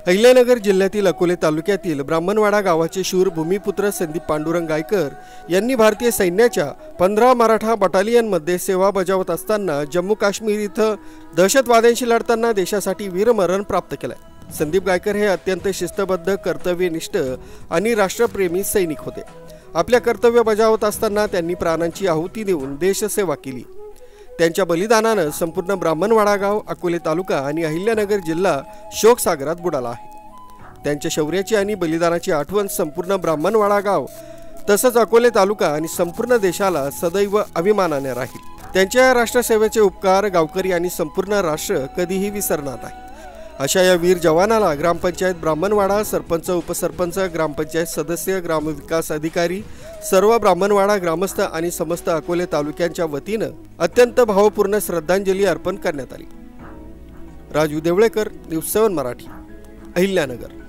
अहिल्यानगर जिल्ह्यातील अकोले तालुक्यातील ब्राह्मणवाडा गावाचे शूर भूमिपुत्र संदीप पांडुरंग गायकर यांनी भारतीय सैन्याच्या 15 मराठा बटालियनमध्ये सेवा बजावत असताना जम्मू काश्मीर इथं दहशतवाद्यांशी लढताना देशासाठी वीरमरण प्राप्त केलंय। संदीप गायकर हे अत्यंत शिस्तबद्ध, कर्तव्यनिष्ठ आणि राष्ट्रप्रेमी सैनिक होते। आपल्या कर्तव्य बजावत असताना त्यांनी प्राणांची आहुती देऊन देशसेवा केली। त्यांच्या बलिदानाने संपूर्ण ब्राह्मणवाडा गाव, अकोले तालुका आणि अहिल्यानगर जिल्हा शोकसागरात बुडाला आहे। त्यांच्या शौर्याची आणि बलिदानाची आठवण संपूर्ण ब्राह्मणवाडा गाव तसंच अकोले तालुका आणि संपूर्ण देशाला सदैव अभिमानाने राहील। त्यांच्या राष्ट्रसेवेचे उपकार गावकरी आणि संपूर्ण राष्ट्र कधीही विसरणार नाही। अशा या वीर जवानाला ग्रामपंचायत ब्राह्मणवाडा, सरपंच, उपसरपंच, ग्रामपंचायत सदस्य, ग्रामविकास अधिकारी, सर्व ब्राह्मणवाडा ग्रामस्थ आणि समस्त अकोले तालुक्यांच्या वतीने अत्यंत भावपूर्ण श्रद्धांजली अर्पण करण्यात आली। राजू देवळेकर, न्यूज 7 मराठी, अहिल्यानगर।